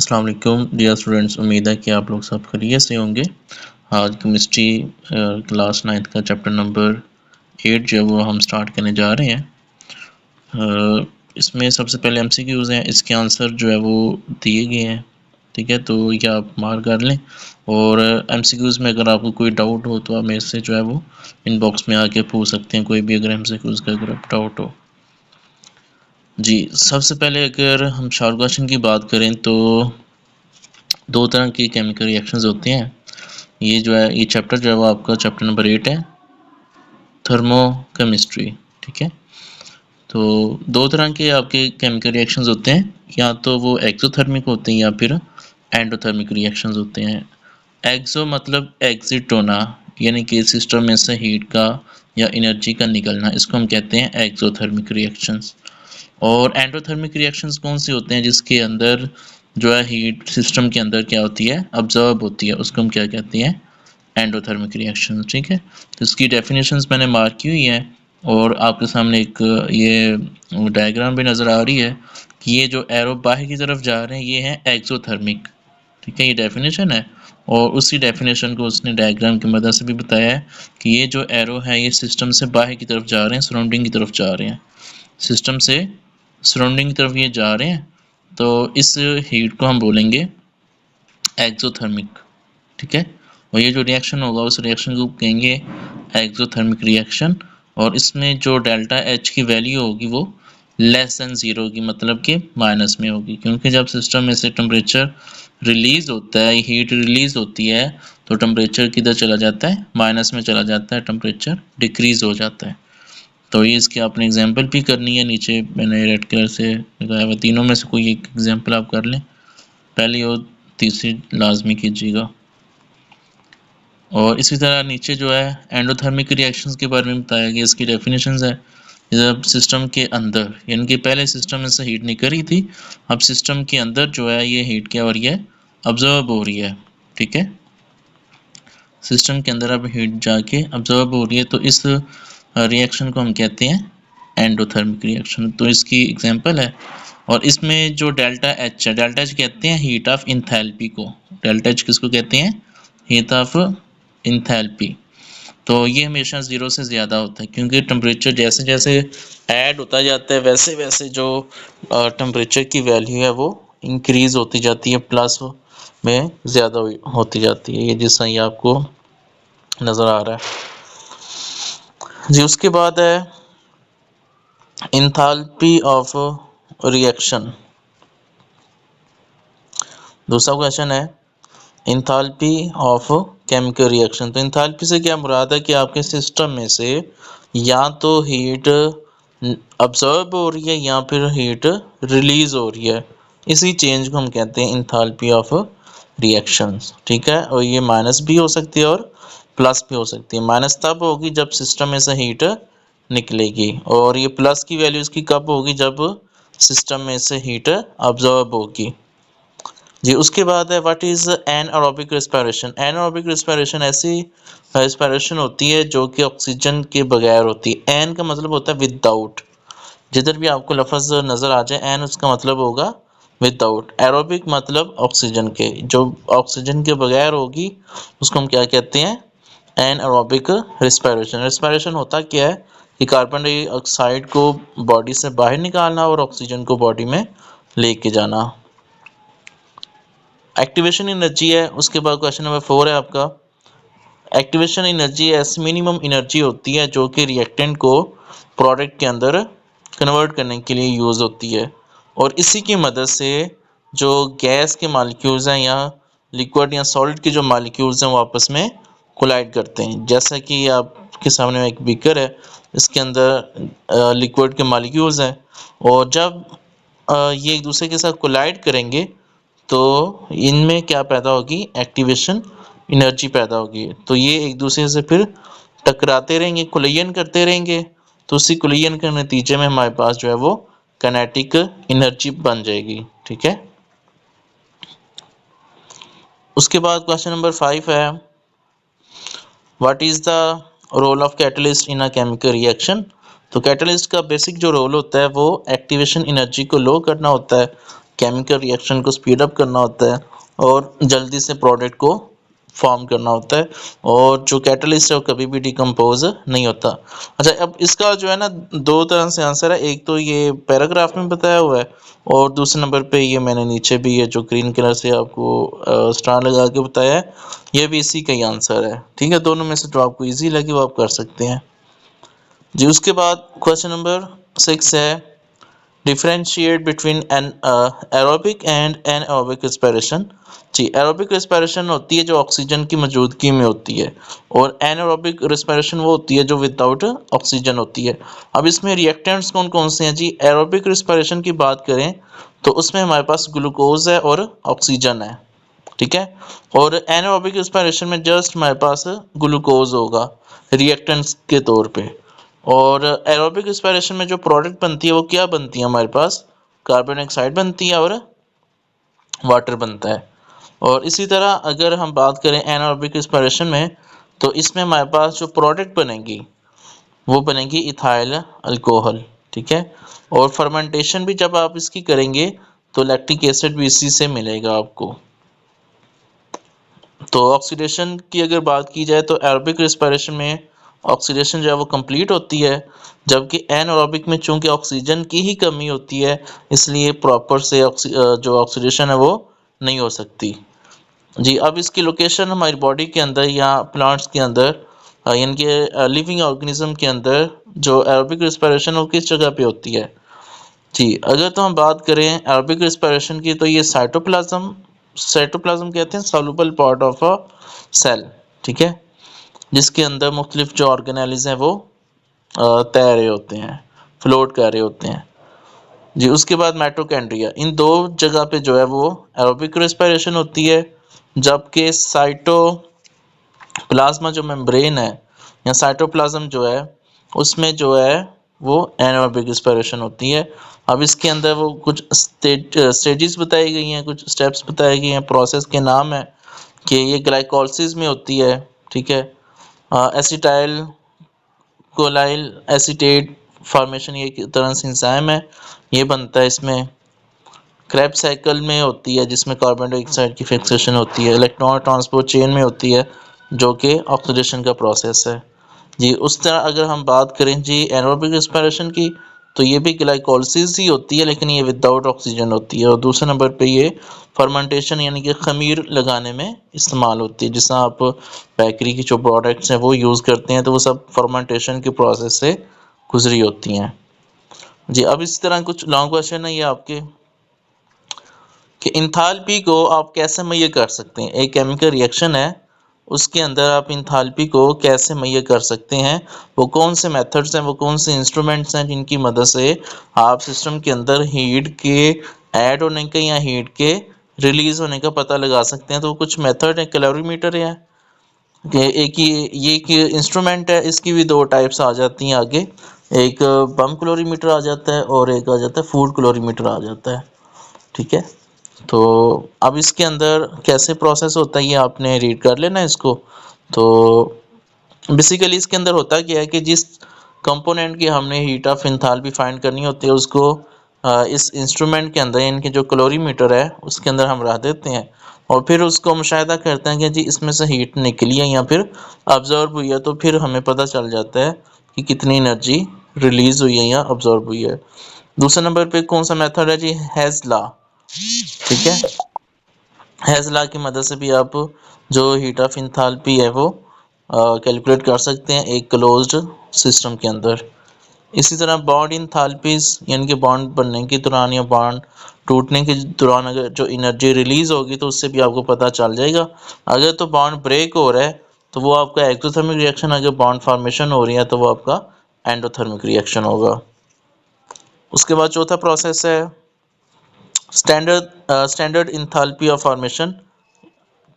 अस्सलाम वालेकुम dear students, उम्मीद है कि आप लोग सब खैरियत से होंगे। आज केमिस्ट्री क्लास 9th का चैप्टर नंबर 8 जो है वो हम स्टार्ट करने जा रहे हैं। इसमें सबसे पहले एमसीक्यूज़ हैं, इसके आंसर जो है वो दिए गए हैं, ठीक है। तो ये आप मार्क कर लें और एमसीक्यूज़ में अगर आपको कोई डाउट हो तो आप मेरे से जो है वो इनबॉक्स में आके पूछ सकते हैं, कोई भी अगर एमसीक्यूज़ का अगर डाउट हो। जी, सबसे पहले अगर हम शॉर्ट क्वेश्चन की बात करें तो दो तरह की केमिकल रिएक्शंस होते हैं। ये जो है ये चैप्टर जो है वो आपका चैप्टर नंबर 8 है, थर्मोकेमिस्ट्री, ठीक है। तो दो तरह के आपके केमिकल रिएक्शंस होते हैं, या तो वो एक्सोथर्मिक होते हैं या फिर एंडोथर्मिक रिएक्शंस होते हैं। एक्सो मतलब एग्जिट होना, यानी कि सिस्टम में से हीट का या एनर्जी का निकलना, इसको हम कहते हैं एक्सोथर्मिक रिएक्शंस। और एंडोथर्मिक रिएक्शंस कौन से होते हैं, जिसके अंदर जो है हीट सिस्टम के अंदर क्या होती है, ऑब्जर्व होती है, उसको हम क्या कहते हैं, एंडोथर्मिक रिएक्शन, ठीक है। तो इसकी डेफिनेशंस मैंने मार्क की हुई है और आपके सामने एक ये डायग्राम भी नज़र आ रही है कि ये जो एरो बाहर की तरफ जा रहे हैं ये है एक्सोथर्मिक, ठीक है, ये डेफिनेशन है। और उसी डेफिनेशन को उसने डायग्राम की मदद से भी बताया है कि ये जो एरो है ये सिस्टम से बाहर की तरफ जा रहे हैं, सराउंडिंग की तरफ जा रहे हैं, सिस्टम से सराउंडिंग की तरफ ये जा रहे हैं। तो इस हीट को हम बोलेंगे एक्सोथर्मिक, ठीक है। और ये जो रिएक्शन होगा उस रिएक्शन को कहेंगे एक्सोथर्मिक रिएक्शन। और इसमें जो डेल्टा एच की वैल्यू होगी वो लेस देन ज़ीरो होगी, मतलब कि माइनस में होगी, क्योंकि जब सिस्टम में से टेम्परेचर रिलीज होता है, हीट रिलीज होती है, तो टेम्परेचर किधर चला जाता है, माइनस में चला जाता है, टेम्परेचर डिक्रीज हो जाता है। तो ये इसकी आपने एग्जांपल भी करनी है, नीचे मैंने रेड कलर से लगाया हुआ, तीनों में से कोई एक एग्जांपल आप कर लें, पहली और तीसरी लाजमी कीजिएगा। और इसी तरह नीचे जो है एंडोथर्मिक रिएक्शंस के बारे में बताया गया, इसकी डेफिनेशंस है। जब सिस्टम के अंदर, यानी कि पहले सिस्टम में से हीट निकल रही थी, अब सिस्टम के अंदर जो है ये हीट क्या हो रही है, ऑब्जर्व हो रही है, ठीक है। सिस्टम के अंदर अब हीट जाके ऑब्जर्व हो रही है, तो इस रिएक्शन को हम कहते हैं एंडोथर्मिक रिएक्शन। तो इसकी एग्जांपल है। और इसमें जो डेल्टा एच है, डेल्टा एच कहते हैं हीट ऑफ इंथैल्पी को। डेल्टा एच किसको कहते हैं, हीट ऑफ इंथैल्पी। तो ये हमेशा ज़ीरो से ज़्यादा होता है, क्योंकि टेम्परेचर जैसे जैसे ऐड होता जाता है वैसे वैसे जो टेम्परेचर की वैल्यू है वो इंक्रीज़ होती जाती है, प्लस में ज़्यादा होती जाती है, ये जैसा ही आपको नज़र आ रहा है। जी, उसके बाद है इंथैल्पी ऑफ रिएक्शन। दूसरा क्वेश्चन है इंथैल्पी ऑफ केमिकल रिएक्शन। तो इंथैल्पी से क्या मुराद है कि आपके सिस्टम में से या तो हीट ऑब्जर्व हो रही है या फिर हीट रिलीज हो रही है, इसी चेंज को हम कहते हैं इंथैल्पी ऑफ रिएक्शंस, ठीक है। और ये माइनस भी हो सकती है और प्लस भी हो सकती है। माइनस तब होगी जब सिस्टम में से हीट निकलेगी, और ये प्लस की वैल्यू इसकी कब होगी, जब सिस्टम में से हीट ऑब्जर्व होगी। जी, उसके बाद है what is anaerobic respiration. Anaerobic respiration ऐसी रेस्पिरेशन होती है जो कि ऑक्सीजन के बगैर होती है। एन का मतलब होता है विदाउट, जिधर भी आपको लफ्ज़ नज़र आ जाए एन उसका मतलब होगा विदाउट। एरोबिक मतलब ऑक्सीजन के, जो ऑक्सीजन के बगैर होगी उसको हम क्या कहते हैं, एनारोबिक रेस्पिरेशन। रेस्पिरेशन होता क्या है कि कार्बन डाइऑक्साइड को बॉडी से बाहर निकालना और ऑक्सीजन को बॉडी में लेके जाना। एक्टिवेशन एनर्जी है, उसके बाद क्वेश्चन नंबर 4 है आपका। एक्टिवेशन एनर्जी ऐसी मिनिमम एनर्जी होती है जो कि रिएक्टेंट को प्रोडक्ट के अंदर कन्वर्ट करने के लिए यूज़ होती है, और इसी की मदद से जो गैस के मॉलिक्यूल्स हैं या लिक्विड या सॉलिड के जो मॉलिक्यूल्स हैं वो आपस में कोलाइड करते हैं। जैसा कि आपके सामने एक बीकर है, इसके अंदर लिक्विड के मॉलिक्यूल्स हैं, और जब ये एक दूसरे के साथ कोलाइड करेंगे तो इनमें क्या पैदा होगी, एक्टिवेशन एनर्जी पैदा होगी। तो ये एक दूसरे से फिर टकराते रहेंगे, कोलिजन करते रहेंगे, तो उसी कोलिजन के नतीजे में हमारे पास जो है वो काइनेटिक एनर्जी बन जाएगी, ठीक है। उसके बाद क्वेश्चन नंबर 5 है what is the role of catalyst in a chemical reaction. तो कैटलिस्ट का बेसिक जो रोल होता है वो एक्टिवेशन एनर्जी को लो करना होता है, केमिकल रिएक्शन को स्पीड अप करना होता है और जल्दी से प्रोडक्ट को फॉर्म करना होता है, और जो कैटलिस्ट है वो कभी भी डिकम्पोज नहीं होता। अच्छा, अब इसका जो है ना दो तरह से आंसर है, एक तो ये पैराग्राफ में बताया हुआ है और दूसरे नंबर पे ये मैंने नीचे भी ये जो ग्रीन कलर से आपको स्टार लगा के बताया है, ये भी इसी का ही आंसर है। ठीक है, दोनों में से जो आपको ईजी लगे वो आप कर सकते हैं जी। उसके बाद क्वेश्चन नंबर 6 है, differentiate between an aerobic and anaerobic respiration. जी, एरोबिक रेस्पिरेशन होती है जो ऑक्सीजन की मौजूदगी में होती है, और एनएरोबिक रेस्पिरेशन वो होती है जो विदाउट ऑक्सीजन होती है। अब इसमें रिएक्टेंट्स कौन कौन से हैं जी? एरोबिक रेस्पिरेशन की बात करें तो उसमें हमारे पास ग्लूकोज है और ऑक्सीजन है, ठीक है। और एनारोबिक रेस्पिरेशन में जस्ट हमारे पास ग्लूकोज होगा रिएक्टेंट्स के तौर पे। और एरोबिक रेस्पिरेशन में जो प्रोडक्ट बनती है वो क्या बनती है हमारे पास? कार्बन डाइऑक्साइड बनती है और वाटर बनता है। और इसी तरह अगर हम बात करें एनारोबिक रेस्पिरेशन में, तो इसमें हमारे पास जो प्रोडक्ट बनेगी वो बनेगी इथाइल अल्कोहल, ठीक है। और फर्मेंटेशन भी जब आप इसकी करेंगे तो लैक्टिक एसिड भी इसी से मिलेगा आपको। तो ऑक्सीडेशन की अगर बात की जाए तो एरोबिक रेस्पिरेशन में ऑक्सीडेशन जो है वो कंप्लीट होती है, जबकि एनारोबिक में चूंकि ऑक्सीजन की ही कमी होती है इसलिए प्रॉपर से जो ऑक्सीडेशन है वो नहीं हो सकती जी। अब इसकी लोकेशन हमारी बॉडी के अंदर या प्लांट्स के अंदर यानी कि लिविंग ऑर्गेनिज्म के अंदर जो एरोबिक रेस्पिरेशन वो किस जगह पे होती है जी? अगर तो हम बात करें एरोबिक रेस्पिरेशन की तो ये साइटोप्लाज्म, साइटोप्लाज्म कहते हैं soluble part of a cell, ठीक है, जिसके अंदर मुख्तलिफ जो ऑर्गेनेल्स हैं वो तैर रहे होते हैं, फ्लोट कर रहे होते हैं जी। उसके बाद माइटोकॉन्ड्रिया, इन दो जगह पे जो है वो एरोबिक रेस्पिरेशन होती है, जबकि साइटोप्लाज्मा जो मेम्ब्रेन है या साइटोप्लाज्म जो है उसमें जो है वो एनारोबिक रेस्पिरेशन होती है। अब इसके अंदर वो कुछ स्टेजेस बताई गई हैं, कुछ स्टेप्स बताए गए हैं, प्रोसेस के नाम है कि ये ग्लाइकोलाइसिस में होती है, ठीक है। एसिटाइल कोलाइल एसीटेट फॉर्मेशन ये एक तरह से एंजाइम है, ये बनता है इसमें। क्रेब्स साइकिल में होती है जिसमें कार्बन डाइऑक्साइड की फिक्सेशन होती है। इलेक्ट्रॉन ट्रांसपोर्ट चेन में होती है जो कि ऑक्सीडेशन का प्रोसेस है जी। उस तरह अगर हम बात करें जी एनारोबिक रेस्पिरेशन की, तो ये भी ग्लाइकोलाइसिस ही होती है लेकिन ये विदाउट ऑक्सीजन होती है। और दूसरे नंबर पे ये फर्मेंटेशन यानी कि खमीर लगाने में इस्तेमाल होती है। जिस तरह आप बेकरी की जो प्रोडक्ट्स हैं वो यूज़ करते हैं तो वो सब फर्मेंटेशन के प्रोसेस से गुजरी होती हैं जी। अब इस तरह कुछ लॉन्ग क्वेश्चन है ये आपके कि इंथाल्पी को आप कैसे मेजर कर सकते हैं। एक केमिकल रिएक्शन है उसके अंदर आप इंथाल्पी को कैसे मेजर कर सकते हैं, वो कौन से मेथड्स हैं, वो कौन से इंस्ट्रूमेंट्स हैं जिनकी मदद से आप सिस्टम के अंदर हीट के ऐड होने का या हीट के रिलीज होने का पता लगा सकते हैं। तो कुछ मेथड है, कैलोरीमीटर है कि एक ये एक इंस्ट्रूमेंट है, इसकी भी दो टाइप्स आ जाती हैं आगे, एक बम कैलोरीमीटर आ जाता है और एक आ जाता है फूड कैलोरीमीटर आ जाता है, ठीक है। तो अब इसके अंदर कैसे प्रोसेस होता है ये आपने रीड कर लेना इसको। तो बेसिकली इसके अंदर होता क्या है कि जिस कंपोनेंट की हमने हीट ऑफ एंथैल्पी फाइंड करनी होती है उसको इस इंस्ट्रूमेंट के अंदर यानी कि जो कैलोरीमीटर है उसके अंदर हम रख देते हैं और फिर उसको मुशाहिदा करते हैं कि जी इसमें से हीट निकली है या फिर अब्जॉर्ब हुई है, तो फिर हमें पता चल जाता है कि कितनी एनर्जी रिलीज हुई है या अब्जॉर्ब हुई है। दूसरे नंबर पे कौन सा मेथड है जी? हेज लॉ, ठीक है। हेज लॉ की मदद से भी आप जो हीट ऑफ एंथैल्पी है वो कैलकुलेट कर सकते हैं एक क्लोज्ड सिस्टम के अंदर। इसी तरह बॉन्ड एंथैल्पीज यानी कि बॉन्ड बनने के दौरान या बॉन्ड टूटने के दौरान अगर जो एनर्जी रिलीज होगी तो उससे भी आपको पता चल जाएगा। अगर तो बॉन्ड ब्रेक हो रहा है तो वो आपका एक्सोथर्मिक रिएक्शन, अगर बॉन्ड फॉर्मेशन हो रही है तो वो आपका एंडोथर्मिक रिएक्शन होगा। उसके बाद चौथा प्रोसेस है स्टैंडर्ड एंथैल्पी ऑफ फॉर्मेशन,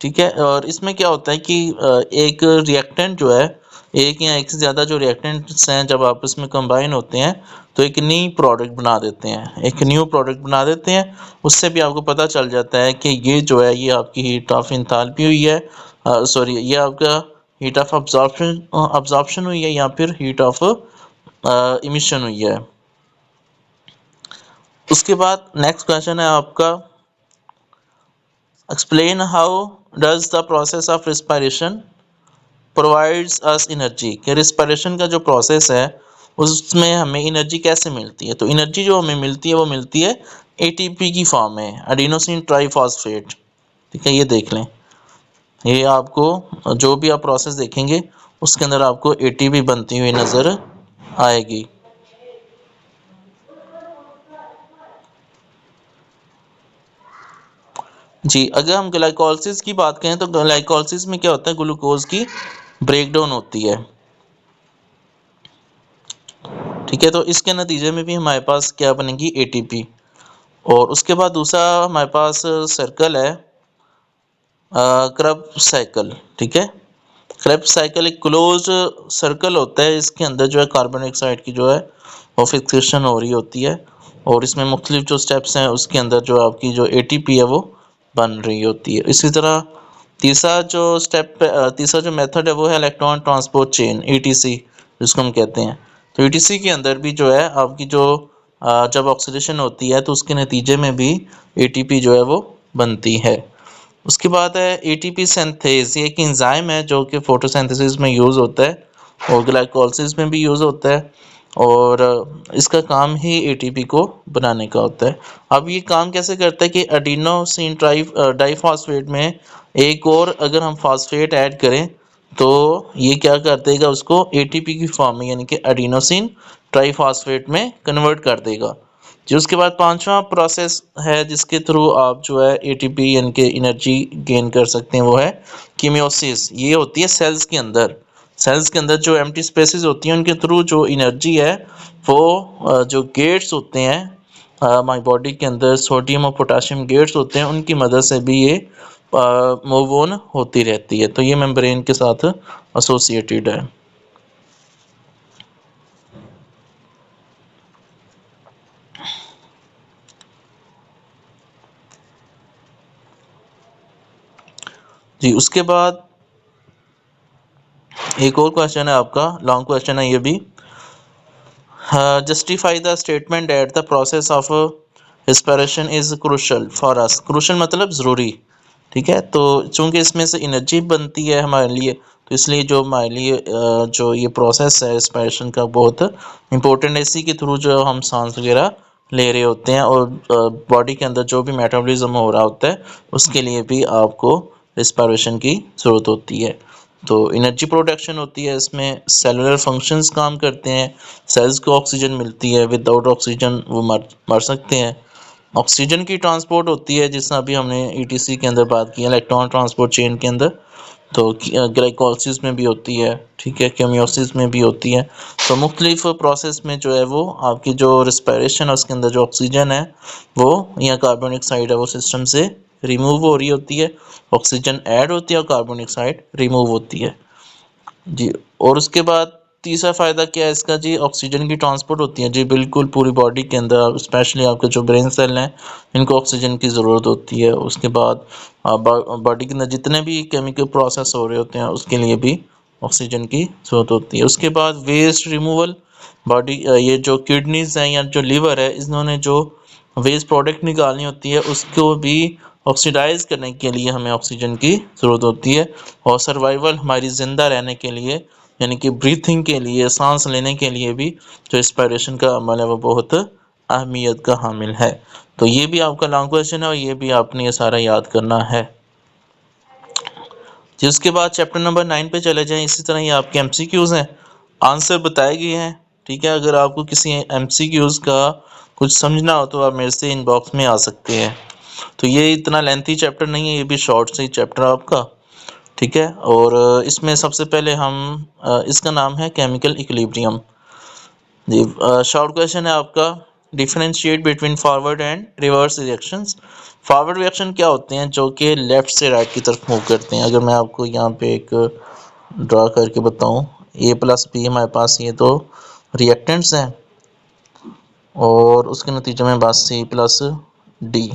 ठीक है। और इसमें क्या होता है कि एक रिएक्टेंट जो है, एक या एक से ज़्यादा जो रिएक्टेंट्स हैं जब आपस में कंबाइन होते हैं तो एक न्यू प्रोडक्ट बना देते हैं, एक न्यू प्रोडक्ट बना देते हैं। उससे भी आपको पता चल जाता है कि ये जो है ये आपकी हीट ऑफ एंथैल्पी हुई है, सॉरी ये आपका हीट ऑफ अब्जॉर्प्शन हुई है या फिर हीट ऑफ इमिशन हुई है। उसके बाद नेक्स्ट क्वेश्चन है आपका, explain how does the process of respiration provides us energy, कि रिस्पायरेशन का जो प्रोसेस है उसमें हमें एनर्जी कैसे मिलती है। तो एनर्जी जो हमें मिलती है वो मिलती है एटीपी की फॉर्म में, एडिनोसिन ट्राइफॉस्फेट। ठीक है, ये देख लें, ये आपको जो भी आप प्रोसेस देखेंगे उसके अंदर आपको एटीपी बनती हुई नज़र आएगी। जी, अगर हम ग्लाइकोलिसिस की बात करें तो ग्लाइकोलिसिस में क्या होता है, ग्लूकोज की ब्रेकडाउन होती है। ठीक है, तो इसके नतीजे में भी हमारे पास क्या बनेगी, एटीपी। और उसके बाद दूसरा हमारे पास सर्कल है क्रेब्स साइकिल। ठीक है, क्रेब्स साइकिल एक क्लोज सर्कल होता है, इसके अंदर जो है कार्बन डाइऑक्साइड की जो है वो फिक्सेशन हो रही होती है, और इसमें मुख्तलिफ जो स्टेप्स हैं उसके अंदर जो आपकी जो एटीपी है वो बन रही होती है। इसी तरह तीसरा जो स्टेप तीसरा जो मेथड है वो है इलेक्ट्रॉन ट्रांसपोर्ट चेन, ईटीसी जिसको हम कहते हैं। तो ईटीसी के अंदर भी जो है आपकी जो जब ऑक्सीडेशन होती है तो उसके नतीजे में भी एटीपी जो है वो बनती है। उसके बाद है एटीपी सिंथेज, ये एक एंजाइम है जो कि फोटोसिंथेसिस में यूज़ होता है और ग्लाइकोलिसिस में भी यूज़ होता है, और इसका काम ही एटीपी को बनाने का होता है। अब ये काम कैसे करता है कि एडिनोसिन डाइफॉस्फेट में एक और अगर हम फॉस्फेट ऐड करें तो ये क्या कर देगा, उसको एटीपी की फॉर्म में यानी कि एडिनोसिन ट्राइफॉस्फेट में कन्वर्ट कर देगा। जी, उसके बाद पांचवा प्रोसेस है जिसके थ्रू आप जो है एटीपी यानी कि एनर्जी गेन कर सकते हैं, वो है कीमियोसिस। ये होती है सेल्स के अंदर, सेल्स के अंदर जो एम्प्टी स्पेसेस होती हैं उनके थ्रू जो एनर्जी है वो जो गेट्स होते हैं हमारी बॉडी के अंदर, सोडियम और पोटाशियम गेट्स होते हैं, उनकी मदद से भी ये मूव ऑन होती रहती है। तो ये मेम्ब्रेन के साथ एसोसिएटेड है। जी, उसके बाद एक और क्वेश्चन है आपका, लॉन्ग क्वेश्चन है ये भी, justify the statement that the process of respiration is crucial for us. Crucial मतलब ज़रूरी। ठीक है, तो चूंकि इसमें से एनर्जी बनती है हमारे लिए, तो इसलिए जो हमारे लिए जो ये प्रोसेस है रिस्पिरेशन का बहुत इंपॉर्टेंट है। इसी के थ्रू जो हम सांस वगैरह ले रहे होते हैं और बॉडी के अंदर जो भी मेटाबॉलिज्म हो रहा होता है उसके लिए भी आपको रिस्पिरेशन की ज़रूरत होती है। तो एनर्जी प्रोडक्शन होती है, इसमें सेलुलर फंक्शंस काम करते हैं, सेल्स को ऑक्सीजन मिलती है, विदाउट ऑक्सीजन वो मर सकते हैं। ऑक्सीजन की ट्रांसपोर्ट होती है जिससे अभी हमने ईटीसी के अंदर बात की, इलेक्ट्रॉन ट्रांसपोर्ट चेन के अंदर, तो ग्लाइकोलिसिस में भी होती है। ठीक है, केमियोसिस में भी होती है। तो मुख्तलिफ प्रोसेस में जो है वो आपकी जो रिस्पायरेशन है उसके अंदर जो ऑक्सीजन है वो या कार्बन डाइऑक्साइड है वो सिस्टम से रिमूव हो रही होती है, ऑक्सीजन ऐड होती है और कार्बन डाइऑक्साइड रिमूव होती है। जी, और उसके बाद तीसरा फ़ायदा क्या है इसका जी, ऑक्सीजन की ट्रांसपोर्ट होती है जी, बिल्कुल पूरी बॉडी के अंदर, स्पेशली आपके जो ब्रेन सेल हैं इनको ऑक्सीजन की ज़रूरत होती है। उसके बाद बॉडी के अंदर जितने भी केमिकल प्रोसेस हो रहे होते हैं उसके लिए भी ऑक्सीजन की ज़रूरत होती है। उसके बाद वेस्ट रिमूवल, बॉडी ये जो किडनीज हैं या जो लीवर है इन्होंने जो वेस्ट प्रोडक्ट निकालनी होती है उसको भी ऑक्सीडाइज करने के लिए हमें ऑक्सीजन की ज़रूरत होती है। और सर्वाइवल, हमारी ज़िंदा रहने के लिए यानी कि ब्रीथिंग के लिए, सांस लेने के लिए भी जो रिस्पायरेशन का अमल है वो बहुत अहमियत का हामिल है। तो ये भी आपका लॉन्ग क्वेश्चन है और ये भी आपने ये सारा याद करना है। जिसके बाद चैप्टर नंबर 9 पे चले जाएं। इसी तरह ये आपके एमसीक्यूज़ हैं, आंसर बताए गए हैं। ठीक है, अगर आपको किसी एमसीक्यूज़ का कुछ समझना हो तो आप मेरे से इनबॉक्स में आ सकते हैं। तो ये इतना लेंथी चैप्टर नहीं है, ये भी शॉर्ट से ही चैप्टर आपका। ठीक है, और इसमें सबसे पहले हम इसका नाम है केमिकल इक्विलिब्रियम। जी, शॉर्ट क्वेश्चन है आपका, differentiate between forward and reverse reactions. Forward reaction क्या होते हैं, जो कि लेफ़्ट से राइट की तरफ मूव करते हैं। अगर मैं आपको यहाँ पे एक ड्रा करके बताऊँ, ए प्लस बी हमारे पास ये दो रिएक्टेंट्स हैं और उसके नतीजे में बस C plus D,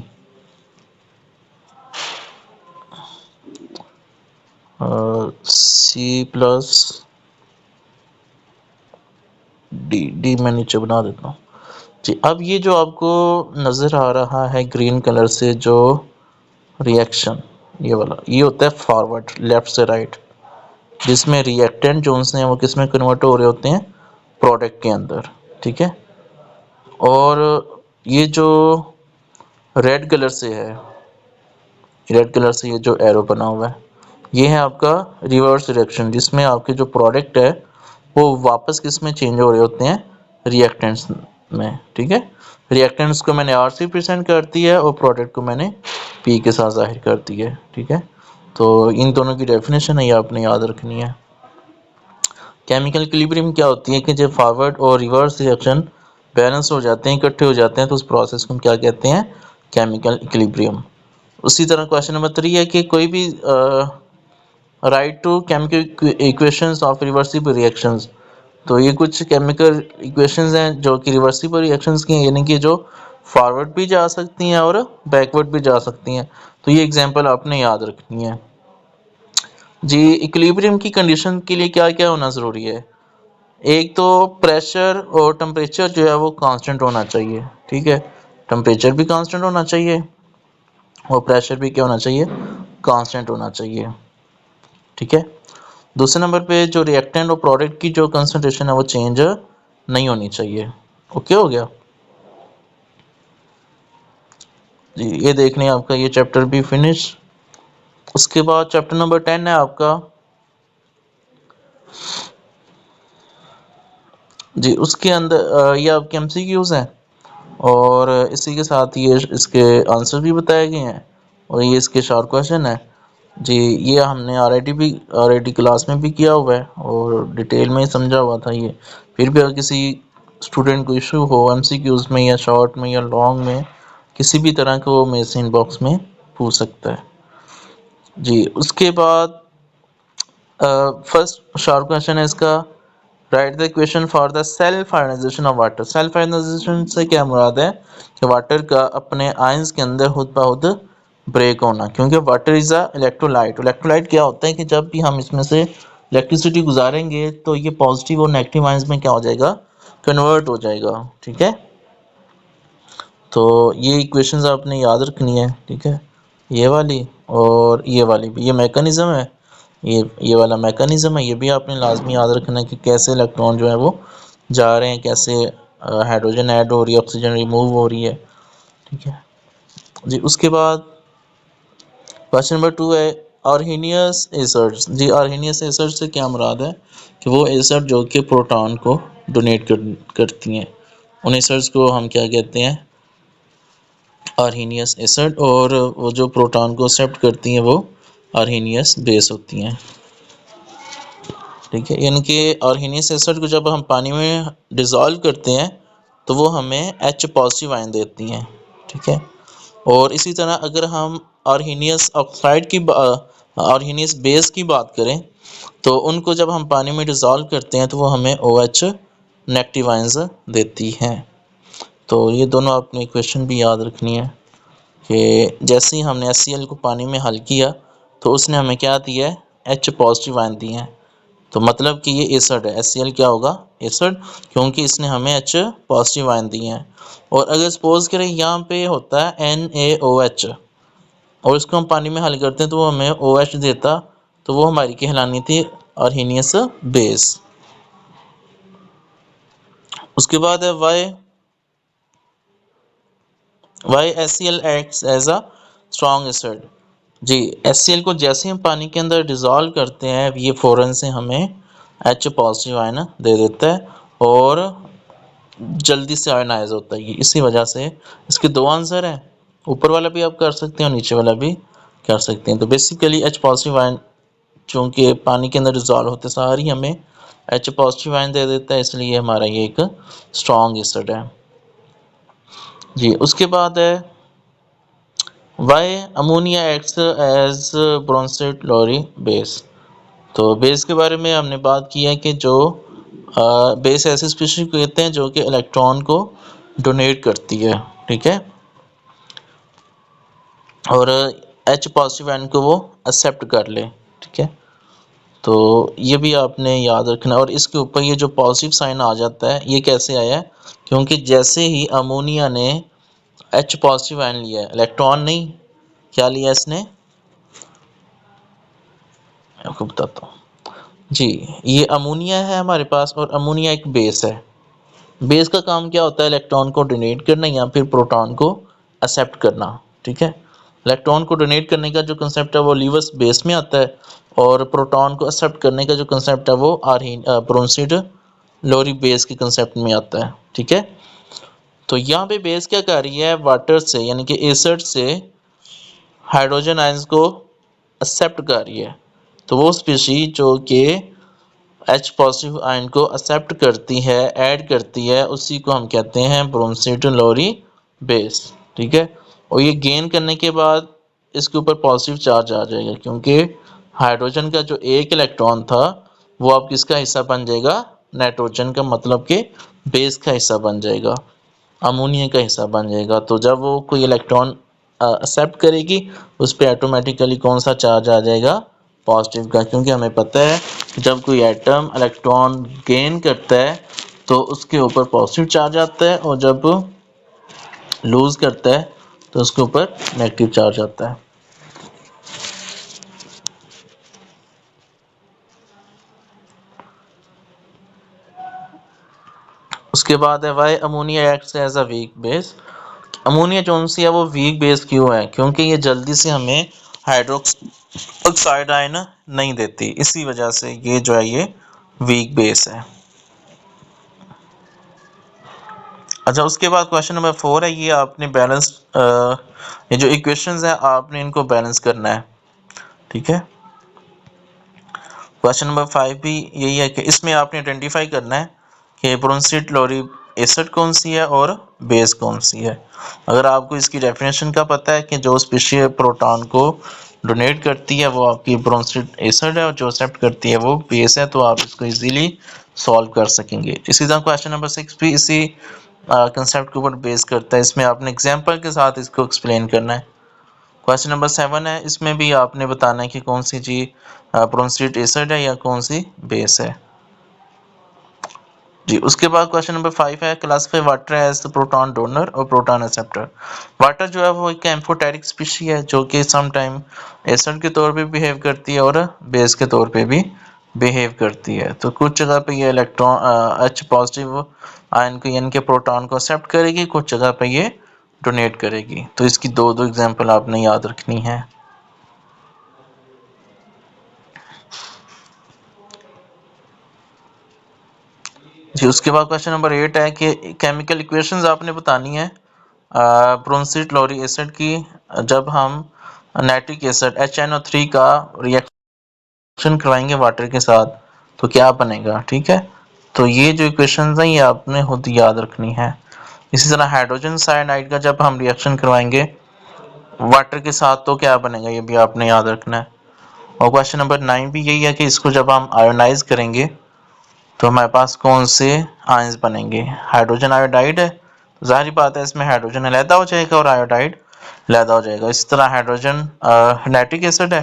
C plus D, D मैं नीचे बना देता हूँ। जी, अब ये जो आपको नज़र आ रहा है ग्रीन कलर से जो रिएक्शन, ये वाला, ये होता है फॉरवर्ड, लेफ्ट से राइट, जिसमें रिएक्टेंट जोन्स हैं वो किस में कन्वर्ट हो रहे होते हैं, प्रोडक्ट के अंदर, ठीक है। और ये जो रेड कलर से है, रेड कलर से ये जो एरो बना हुआ है, ये है आपका रिवर्स रिएक्शन, जिसमें आपके जो प्रोडक्ट है वो वापस किस में चेंज हो रहे होते हैं, रिएक्टेंट्स में, ठीक है। रिएक्टेंट्स को मैंने आर से प्रेजेंट कर दिया है और प्रोडक्ट को मैंने पी के साथ जाहिर कर दिया है, ठीक है। तो इन दोनों की डेफिनेशन है, ये आपने याद रखनी है। केमिकल इक्विलिब्रियम क्या होती है कि जब फॉरवर्ड और रिवर्स रिएक्शन बैलेंस हो जाते हैं, इकट्ठे हो जाते हैं, तो उस प्रोसेस को हम क्या कहते हैं, केमिकल इक्विलिब्रियम। उसी तरह क्वेश्चन नंबर 3 है कि कोई भी write two chemical equations of reversible reactions. तो ये कुछ केमिकल इक्वेशंस हैं जो कि रिवर्सिबल रिएक्शंस की हैं, यानी कि जो फॉरवर्ड भी जा सकती हैं और बैकवर्ड भी जा सकती हैं। तो ये एग्जांपल आपने याद रखनी है जी। इक्विलिब्रियम की कंडीशन के लिए क्या क्या होना ज़रूरी है, एक तो प्रेशर और टेम्परेचर जो है वो कांस्टेंट होना चाहिए, ठीक है। टेम्परेचर भी कांस्टेंट होना चाहिए और प्रेशर भी क्या होना चाहिए, कांस्टेंट होना चाहिए, ठीक है। दूसरे नंबर पे जो रिएक्टेंट और प्रोडक्ट की जो कंसंट्रेशन है वो चेंज नहीं होनी चाहिए। ओके हो गया जी, ये देख लें आपका ये चैप्टर भी फिनिश। उसके बाद चैप्टर नंबर 10 है आपका जी। उसके अंदर ये आपके एमसीक्यूज हैं और इसी के साथ ये इसके आंसर भी बताए गए हैं और ये इसके शॉर्ट क्वेश्चन है जी। ये हमने ऑलरेडी क्लास में भी किया हुआ है और डिटेल में ही समझा हुआ था ये। फिर भी अगर किसी स्टूडेंट को इशू हो एमसीक्यूज में या शॉर्ट में या लॉन्ग में, किसी भी तरह का, वो मेरे से इनबॉक्स में पूछ सकता है जी। उसके बाद फर्स्ट शॉर्ट क्वेश्चन है इसका, write the equation for the self ionization of water. Self ionization से क्या मुराद है कि वाटर का अपने आयंस के अंदर खुद ब खुद ब्रेक होना, क्योंकि water is a electrolyte. Electrolyte क्या होता है कि जब भी हम इसमें से इलेक्ट्रिसिटी गुजारेंगे तो ये पॉजिटिव और नेगेटिव आयंस में क्या हो जाएगा, कन्वर्ट हो जाएगा, ठीक है। तो ये इक्वेशंस आपने याद रखनी है, ठीक है। ये वाली और ये वाली भी, ये मैकेनिज़्म है, ये वाला मैकेनिज़्म है, ये भी आपने लाजमी याद रखना है कि कैसे इलेक्ट्रॉन जो है वो जा रहे हैं, कैसे हाइड्रोजन ऐड हो रही है, ऑक्सीजन रिमूव हो रही है, ठीक है जी। उसके बाद क्वेश्चन नंबर 2 है आर्हीनियस एसिड्स जी। आर्हीनियस एसिड्स से क्या मुराद है कि वो एसिड जो कि प्रोटॉन को डोनेट करती हैं, उन एसिड्स को हम क्या कहते हैं, आर्हीनियस एसिड। और वो जो प्रोटॉन को एक्सेप्ट करती हैं वो आर्हीनियस बेस होती हैं, ठीक है। यानी कि आर्हीनियस एसिड को जब हम पानी में डिज़ोल्व करते हैं तो वो हमें H पॉजिटिव आयन देती हैं, ठीक है। और इसी तरह अगर हम आर्हीनियस ऑक्साइड की आर्हीनियस बेस की बात करें तो उनको जब हम पानी में डिज़ोल्व करते हैं तो वो हमें OH नेगेटिव आयंस देती हैं। तो ये दोनों आपने इक्वेशन भी याद रखनी है कि जैसे ही हमने HCl को पानी में हल किया तो उसने हमें क्या दिया है, H पॉजिटिव आयन दिए हैं। तो मतलब कि ये एसिड है, HCl क्या होगा, एसिड, क्योंकि इसने हमें H पॉजिटिव आयन दिए हैं। और अगर सपोज करें यहाँ पे होता है NaOH और इसको हम पानी में हल करते हैं तो वो हमें OH देता, तो वो हमारी कहलानी थी आर्हीनियस बेस। उसके बाद है why HCl acts as a strong acid जी। HCl को जैसे हम पानी के अंदर डिज़ोल्व करते हैं ये फ़ौरन से हमें H पॉजिटिव आयन दे देता है और जल्दी से आयनाइज होता है ये, इसी वजह से इसके दो आंसर हैं, ऊपर वाला भी आप कर सकते हैं और नीचे वाला भी कर सकते हैं। तो बेसिकली H पॉजिटिव आयन चूँकि पानी के अंदर डिज़ोल्व होते सारी हमें H पॉजिटिव आयन दे देता है, इसलिए हमारा ये एक स्ट्रॉन्ग एसिड है जी। उसके बाद है why ammonia acts as ब्रोंसेट lorry base. तो बेस के बारे में हमने बात की है कि जो बेस ऐसी स्पीशीज कहते हैं जो कि इलेक्ट्रॉन को डोनेट करती है, ठीक है, और H पॉजिटिव आयन को वो एक्सेप्ट कर ले, ठीक है। तो ये भी आपने याद रखना है। और इसके ऊपर ये जो पॉजिटिव साइन आ जाता है, ये कैसे आया है? क्योंकि जैसे ही अमोनिया ने H पॉजिटिव आयन लिया है, इलेक्ट्रॉन नहीं, क्या लिया इसने? आपको बताता हूँ जी। ये अमोनिया है हमारे पास, और अमोनिया एक बेस है। बेस का काम क्या होता है? इलेक्ट्रॉन को डोनेट करना या फिर प्रोटॉन को एक्सेप्ट करना। ठीक है, इलेक्ट्रॉन को डोनेट करने का जो कंसेप्ट है वो लीवर्स बेस में आता है, और प्रोटॉन को एक्सेप्ट करने का जो कंसेप्ट है वो ब्रोंसिड लोरी बेस के कंसेप्ट में आता है। ठीक है, तो यहाँ पे बेस क्या कर रही है? वाटर से यानी कि एसिड से हाइड्रोजन आयंस को एक्सेप्ट कर रही है। तो वो स्पीशीज जो कि H पॉजिटिव आयन को एक्सेप्ट करती है, ऐड करती है, उसी को हम कहते हैं ब्रोंसिड लोरी बेस। ठीक है, और ये गेन करने के बाद इसके ऊपर पॉजिटिव चार्ज आ जाएगा, क्योंकि हाइड्रोजन का जो एक इलेक्ट्रॉन था वो अब किसका हिस्सा बन जाएगा? नाइट्रोजन का, मतलब कि बेस का हिस्सा बन जाएगा, अमोनिया का हिस्सा बन जाएगा। तो जब वो कोई इलेक्ट्रॉन एक्सेप्ट करेगी, उस पर ऑटोमेटिकली कौन सा चार्ज आ जाएगा? पॉजिटिव का, क्योंकि हमें पता है जब कोई एटम इलेक्ट्रॉन गेन करता है तो उसके ऊपर पॉजिटिव चार्ज आता है, और जब लूज करता है तो उसके ऊपर नेगेटिव चार्ज आता है। उसके बाद है why ammonia acts as a weak base. Ammonia जो सी है वो वीक बेस क्यों है? क्योंकि ये जल्दी से हमें हाइड्रोक्साइड आयन नहीं देती, इसी वजह से ये जो है ये वीक बेस है। अच्छा, उसके बाद क्वेश्चन नंबर 4 है, ये आपने बैलेंस ये जो इक्वेशंस है आपने इनको बैलेंस करना है। ठीक है, क्वेश्चन नंबर 5 भी यही है कि इसमें आपने आइडेंटिफाई करना है कि ब्रोंसिड लोरी एसिड कौन सी है और बेस कौन सी है। अगर आपको इसकी डेफिनेशन का पता है कि जो स्पीशीज प्रोटॉन को डोनेट करती है वो आपकी ब्रोंसिड एसिड है, और जो एक्सेप्ट करती है वो बेस है, तो आप इसको इजीली सॉल्व कर सकेंगे। इसी तरह क्वेश्चन नंबर 6 भी इसी कंसेप्ट के ऊपर बेस करता है। इसमें आपने एग्जांपल के साथ इसको एक्सप्लेन करना है। क्वेश्चन नंबर 7 है, इसमें भी आपने बताना है कि कौन सी चीज ब्रोंसिड एसिड है या कौन सी बेस है जी। उसके बाद क्वेश्चन नंबर 5 है, classify water as proton donor और प्रोटॉन एक्सेप्टर। वाटर जो है वो एक एम्फोटेरिक स्पीशी है जो कि सम टाइम एसिड के तौर पे बिहेव करती है और बेस के तौर पे भी बिहेव करती है। तो कुछ जगह पे ये इलेक्ट्रॉन H पॉजिटिव आयन को यानी कि प्रोटॉन को एक्सेप्ट करेगी, कुछ जगह पे ये डोनेट करेगी। तो इसकी दो एग्जांपल आपने याद रखनी है जी। उसके बाद क्वेश्चन नंबर 8 है कि केमिकल इक्वेशंस आपने बतानी है ब्रोंसिड लोरी एसिड की। जब हम नाइट्रिक एसिड HNO3 का रिएक्शन करवाएंगे वाटर के साथ तो क्या बनेगा? ठीक है, तो ये जो इक्वेशंस हैं ये आपने खुद याद रखनी है। इसी तरह हाइड्रोजन साइनाइड का जब हम रिएक्शन करवाएंगे वाटर के साथ तो क्या बनेगा, ये भी आपने याद रखना है। और क्वेश्चन नंबर 9 भी यही है कि इसको जब हम आयोनाइज करेंगे तो हमारे पास कौन से आयंस बनेंगे? हाइड्रोजन आयोडाइड है, तो जाहिर बात है इसमें हाइड्रोजन अलहदा हो जाएगा और आयोडाइड अलहदा हो जाएगा। इसी तरह हाइड्रोजन नाइट्रिक एसिड है,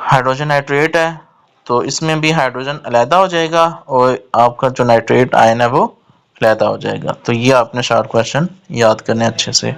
हाइड्रोजन नाइट्रेट है, तो इसमें भी हाइड्रोजन अलहदा हो जाएगा और आपका जो नाइट्रेट आयन है वो अलहदा हो जाएगा। तो ये आपने शार्ट क्वेश्चन याद करने अच्छे से।